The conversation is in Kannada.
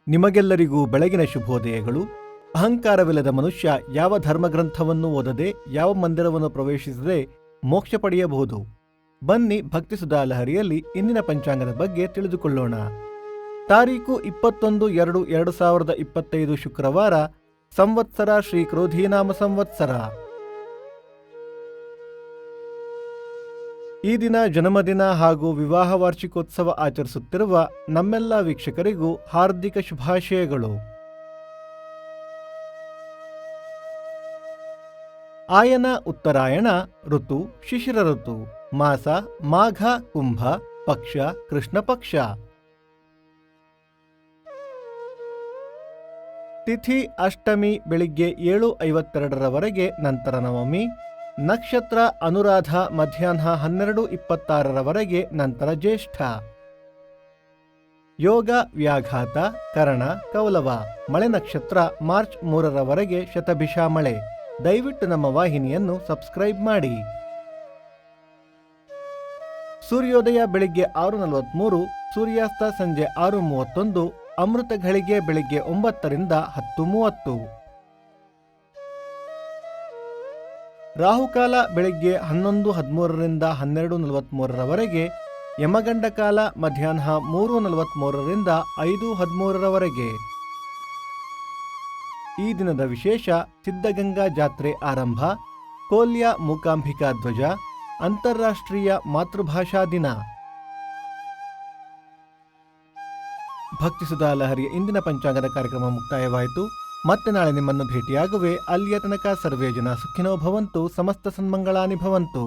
ನಿಮಗೆಲ್ಲರಿಗೂ ಬೆಳಗಿನ ಶುಭೋದಯಗಳು. ಅಹಂಕಾರವಿಲ್ಲದ ಮನುಷ್ಯ ಯಾವ ಧರ್ಮಗ್ರಂಥವನ್ನು ಓದದೆ, ಯಾವ ಮಂದಿರವನ್ನು ಪ್ರವೇಶಿಸದೆ ಮೋಕ್ಷ ಪಡೆಯಬಹುದು. ಬನ್ನಿ ಭಕ್ತಿಸುಧಾ ಲಹರಿಯಲ್ಲಿ ಇಂದಿನ ಪಂಚಾಂಗದ ಬಗ್ಗೆ ತಿಳಿದುಕೊಳ್ಳೋಣ. ತಾರೀಕು 21/2/2025 ಶುಕ್ರವಾರ, ಸಂವತ್ಸರ ಶ್ರೀ ಕ್ರೋಧೀನಾಮ ಸಂವತ್ಸರ. ಈ ದಿನ ಜನ್ಮದಿನ ಹಾಗೂ ವಿವಾಹ ವಾರ್ಷಿಕೋತ್ಸವ ಆಚರಿಸುತ್ತಿರುವ ನಮ್ಮೆಲ್ಲ ವೀಕ್ಷಕರಿಗೂ ಹಾರ್ದಿಕ ಶುಭಾಶಯಗಳು. ಆಯನ ಉತ್ತರಾಯಣ, ಋತು ಶಿಶಿರ ಋತು, ಮಾಸ ಮಾಘ ಕುಂಭ, ಪಕ್ಷ ಕೃಷ್ಣ ಪಕ್ಷ. ತಿಥಿ ಅಷ್ಟಮಿ ಬೆಳಿಗ್ಗೆ 7:52 ನಂತರ ನವಮಿ. ನಕ್ಷತ್ರ ಅನುರಾಧ ಮಧ್ಯಾಹ್ನ 12:26 ನಂತರ ಜ್ಯೇಷ್ಠ. ಯೋಗ ವ್ಯಾಘಾತ, ಕರಣ, ಕೌಲವ. ಮಳೆ ನಕ್ಷತ್ರ ಮಾರ್ಚ್ 3 ಶತಭಿಷ ಮಳೆ. ದಯವಿಟ್ಟು ನಮ್ಮ ವಾಹಿನಿಯನ್ನು ಸಬ್ಸ್ಕ್ರೈಬ್ ಮಾಡಿ. ಸೂರ್ಯೋದಯ ಬೆಳಿಗ್ಗೆ 6:43, ಸೂರ್ಯಾಸ್ತ ಸಂಜೆ 6:31, ಅಮೃತ ಘಳಿಗೆ ಬೆಳಿಗ್ಗೆ 9 ರಿಂದ 10:30. ರಾಹುಕಾಲ ಬೆಳಿಗ್ಗೆ 11:13 ರಿಂದ 12:43, ಯಮಗಂಡ ಕಾಲ ಮಧ್ಯಾಹ್ನ 3:43 ರಿಂದ 5:13. ಈ ದಿನದ ವಿಶೇಷ: ಸಿದ್ಧಗಂಗಾ ಜಾತ್ರೆ ಆರಂಭ, ಕೋಲ್ಯ ಮೂಕಾಂಬಿಕಾ ಧ್ವಜ, ಅಂತಾರಾಷ್ಟ್ರೀಯ ಮಾತೃಭಾಷಾ ದಿನ. ಭಕ್ತಿಸುಧಾ ಲಹರಿಯ ಇಂದಿನ ಪಂಚಾಂಗದ ಕಾರ್ಯಕ್ರಮ ಮುಕ್ತಾಯವಾಯಿತು. ಮತ್ತೆ ನಾಳೆ ನಿಮ್ಮನ್ನು ಭೇಟಿಯಾಗುವೆ. ಅಲ್ಲಿಯ ತನಕ ಸರ್ವೇ ಜನ ಸುಖಿನೋ ಭವಂತು, ಸಮಸ್ತ ಸನ್ಮಂಗಳಾನಿ ಭವಂತು.